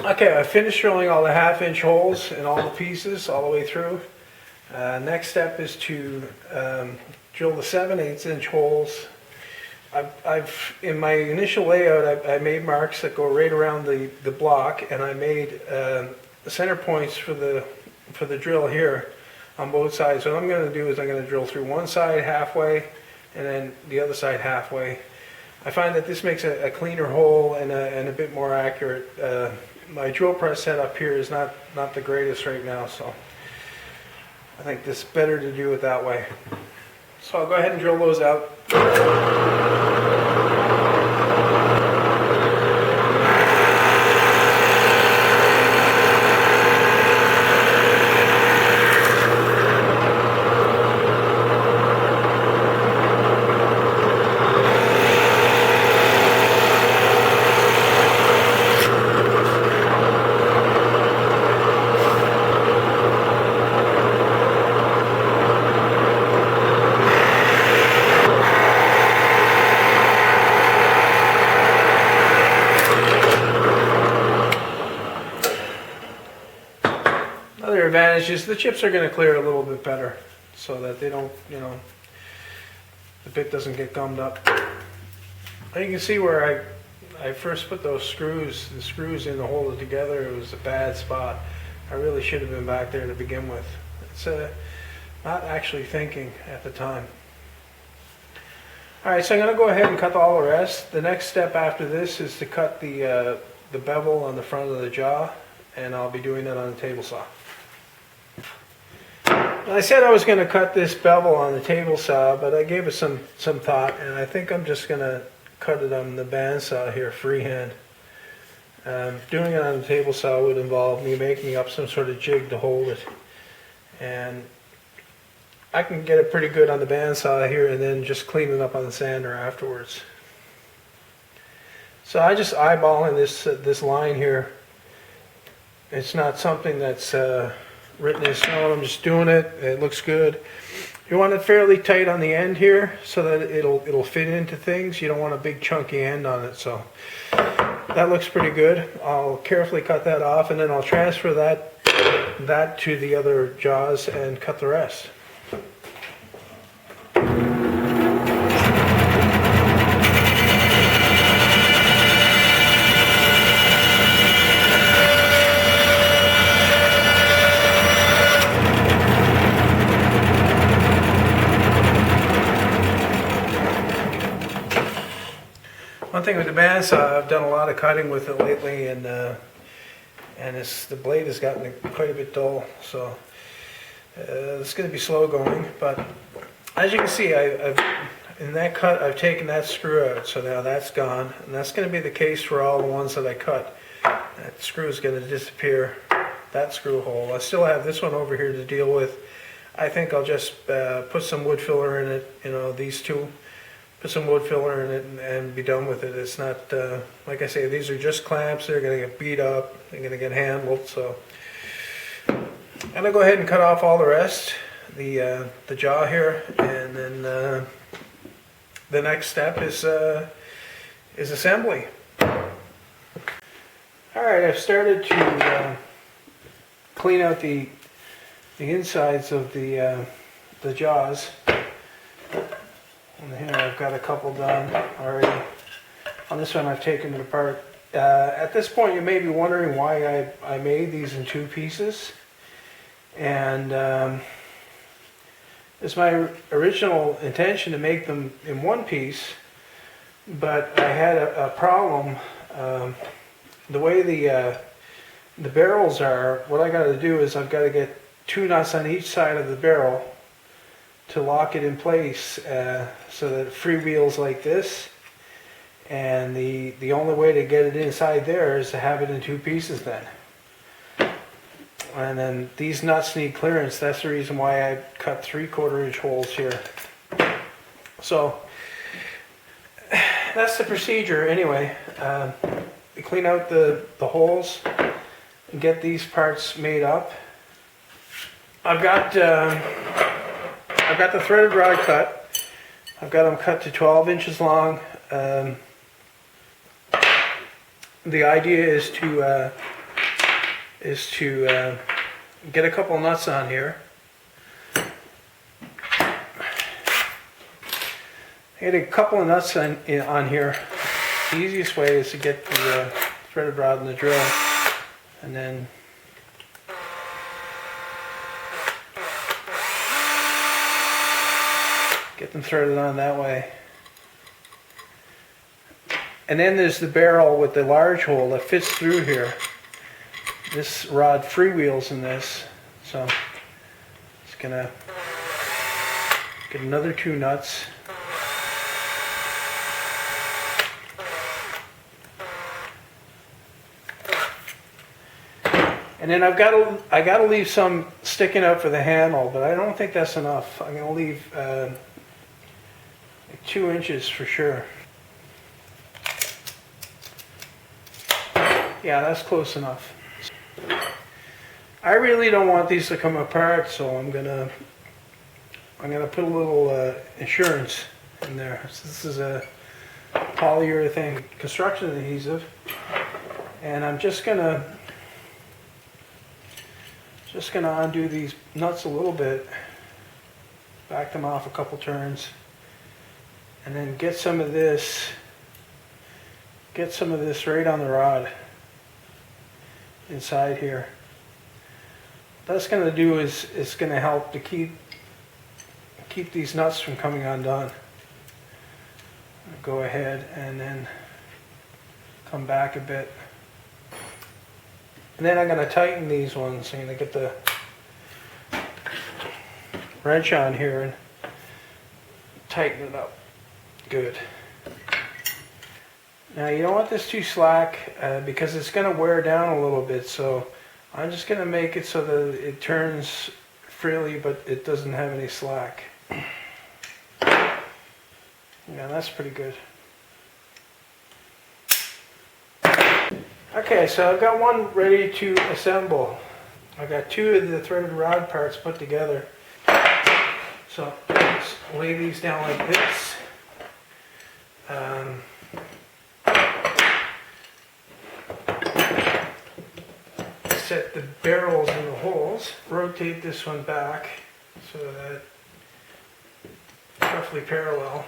Okay, I finished drilling all the 1/2 inch holes in all the pieces all the way through. Next step is to drill the 7/8 inch holes. In my initial layout, I made marks that go right around the block, and I made the center points for the drill here on both sides. What I'm going to do is I'm going to drill through one side halfway and then the other side halfway. I find that this makes a cleaner hole and a bit more accurate. My drill press setup here is not the greatest right now, so I think this is better to do it that way. So I'll go ahead and drill those out. Another advantage is the chips are going to clear a little bit better so that they don't, the bit doesn't get gummed up. And you can see where I first put those screws, the screws in to hold it together. It was a bad spot. I really should have been back there to begin with. It's not actually thinking at the time. Alright, so I'm going to go ahead and cut all the rest. The next step after this is to cut the bevel on the front of the jaw, and I'll be doing that on the table saw. I said I was going to cut this bevel on the table saw, but I gave it some thought, and I think I'm just going to cut it on the bandsaw here, freehand. Doing it on the table saw would involve me making up some sort of jig to hold it, and I can get it pretty good on the bandsaw here and then just clean it up on the sander afterwards. So I just eyeballing this line here. It's not something that's written in stone. I'm just doing it. It looks good. You want it fairly tight on the end here so that it'll fit into things. You don't want a big chunky end on it. So that looks pretty good. I'll carefully cut that off, and then I'll transfer that to the other jaws and cut the rest. One thing with the bandsaw, I've done a lot of cutting with it lately, and the blade has gotten quite a bit dull, so it's going to be slow going. But as you can see, in that cut, I've taken that screw out, so now that's gone, and that's going to be the case for all the ones that I cut. That screw is going to disappear, that screw hole. I still have this one over here to deal with. I think I'll just put some wood filler in it, these two. Put some wood filler in it and be done with it. It's not, like I say, these are just clamps. They're going to get beat up. They're going to get handled. So I'm going to go ahead and cut off all the rest, the jaw here, and then the next step is assembly. All right, I've started to clean out the insides of the jaws. And here I've got a couple done already. On this one I've taken it apart. At this point you may be wondering why I made these in two pieces. And it's my original intention to make them in one piece, but I had a problem. The way the barrels are, what I got to do is I've got to get two nuts on each side of the barrel to lock it in place so that it freewheels like this, and the only way to get it inside there is to have it in two pieces then. And then these nuts need clearance. That's the reason why I cut 3/4 inch holes here. So that's the procedure anyway. You clean out the holes and get these parts made up. I've got the threaded rod cut. I've got them cut to 12 inches long. The idea is to is to get a couple nuts on here. Get a couple of nuts on here. The easiest way is to get the threaded rod in the drill, and then get them threaded on that way. And then there's the barrel with the large hole that fits through here. This rod freewheels in this, so it's gonna get another 2 nuts. And then I gotta leave some sticking out for the handle, but I don't think that's enough. I'm gonna leave like 2 inches for sure. Yeah, that's close enough. I really don't want these to come apart, so I'm gonna put a little insurance in there. So this is a polyurethane construction adhesive, and I'm just gonna undo these nuts a little bit, back them off a couple turns, and then get some of this right on the rod inside here. What that's going to do is it's going to help to keep these nuts from coming undone. Go ahead and then come back a bit. And then I'm going to tighten these ones. I'm going to get the wrench on here and tighten it up. Good. Now you don't want this too slack because it's going to wear down a little bit. So I'm just going to make it so that it turns freely, but it doesn't have any slack. Yeah, that's pretty good. Okay, so I've got one ready to assemble. I've got 2 of the threaded rod parts put together. So let's lay these down like this. Set the barrels in the holes. Rotate this one back so that it's roughly parallel.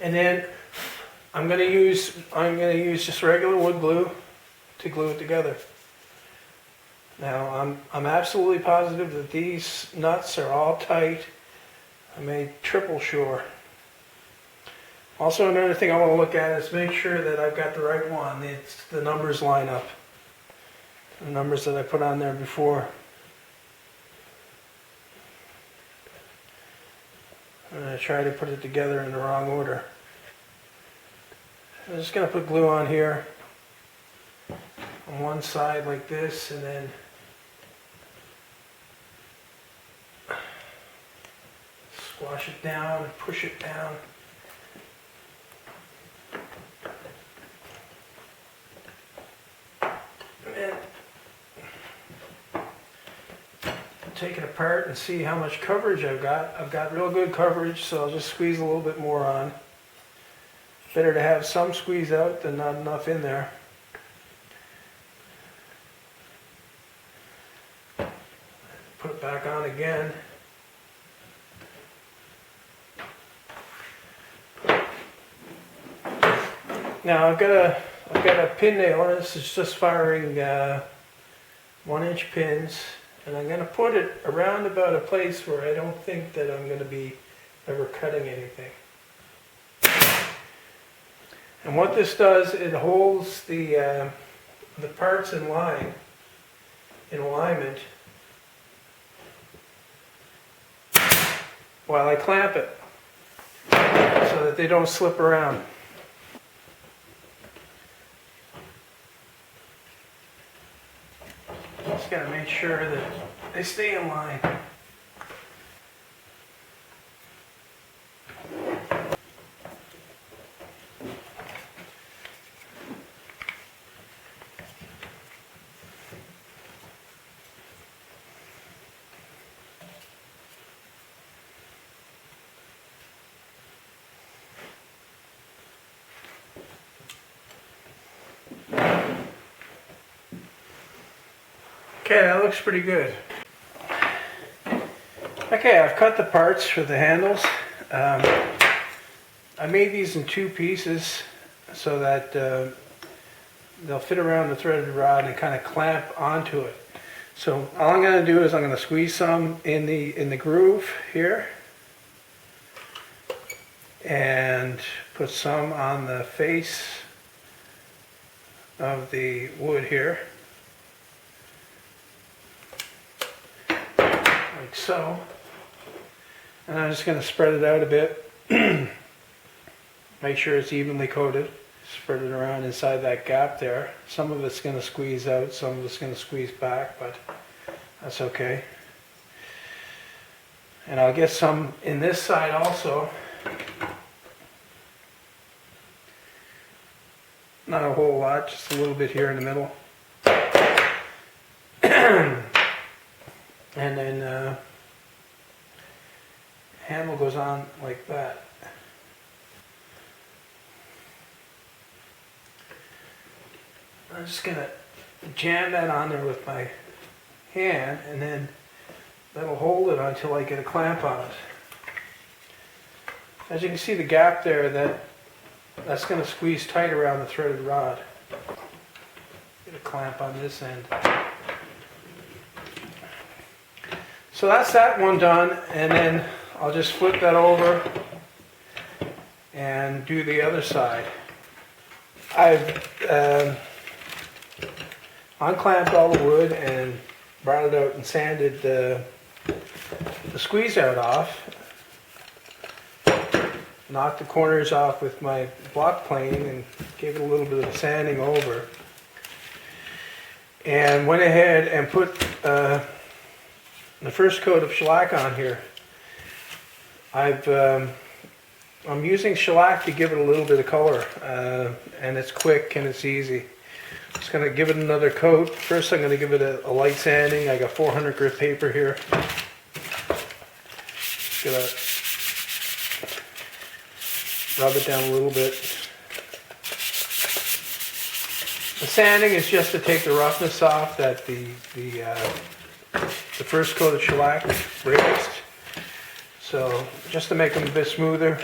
And then I'm going to use just regular wood glue to glue it together. Now I'm absolutely positive that these nuts are all tight. I made triple sure. Also, another thing I want to look at is make sure that I've got the right one. The numbers line up. The numbers that I put on there before. I'm going to try to put it together in the wrong order. I'm just going to put glue on here on one side like this, and then squash it down and push it down. And then take it apart and see how much coverage I've got. I've got real good coverage, so I'll just squeeze a little bit more on. Better to have some squeeze out than not enough in there. Put it back on again. Now I've got a pin nail, and this is just firing 1-inch pins, and I'm going to put it around about a place where I don't think that I'm going to be ever cutting anything. And what this does, it holds the parts in line, in alignment, while I clamp it, so that they don't slip around. Just got to make sure that they stay in line. Okay, that looks pretty good. Okay, I've cut the parts for the handles. I made these in two pieces so that they'll fit around the threaded rod and kind of clamp onto it. So all I'm going to do is I'm going to squeeze some in the groove here and put some on the face of the wood here, like so. And I'm just going to spread it out a bit. Make sure it's evenly coated. Spread it around inside that gap there. Some of it's going to squeeze out, some of it's going to squeeze back, but that's okay. And I'll get some in this side also. Not a whole lot, just a little bit here in the middle. And then handle goes on like that. I'm just going to jam that on there with my hand, and then that'll hold it until I get a clamp on it. As you can see, the gap there, that's going to squeeze tight around the threaded rod. Get a clamp on this end. So that's that one done, and then I'll just flip that over and do the other side. I've unclamped all the wood and brought it out and sanded the squeeze out off. Knocked the corners off with my block plane and gave it a little bit of sanding over. And went ahead and put the first coat of shellac on here. I'm using shellac to give it a little bit of color, and it's quick and it's easy. Just going to give it another coat. First I'm going to give it a light sanding. I got 400 grit paper here. Just going to rub it down a little bit. The sanding is just to take the roughness off that the first coat of shellac raised. So just to make them a bit smoother.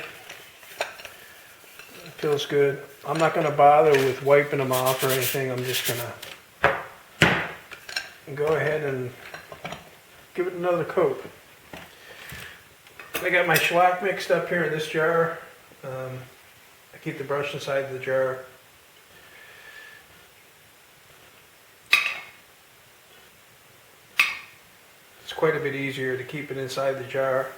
It feels good. I'm not going to bother with wiping them off or anything. I'm just going to go ahead and give it another coat. I got my shellac mixed up here in this jar. I keep the brush inside the jar. It's quite a bit easier to keep it inside the jar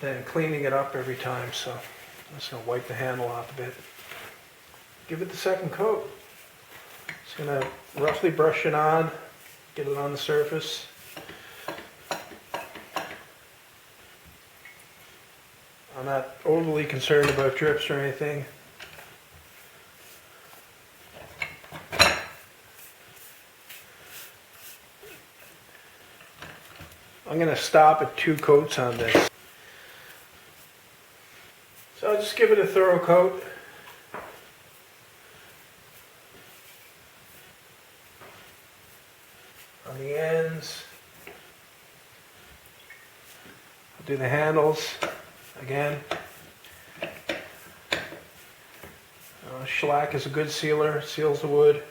than cleaning it up every time, so I'm just going to wipe the handle off a bit. Give it the second coat. Just going to roughly brush it on, get it on the surface. I'm not overly concerned about drips or anything. I'm going to stop at 2 coats on this. So I'll just give it a thorough coat. On the ends. I'll do the handles again. Shellac is a good sealer, seals the wood.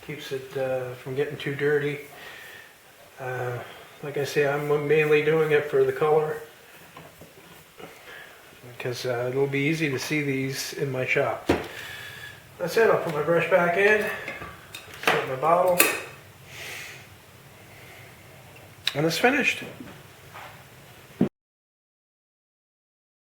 Keeps it from getting too dirty. Like I say, I'm mainly doing it for the color, because it'll be easy to see these in my shop. That's it. I'll put my brush back in, set my bottle, and it's finished.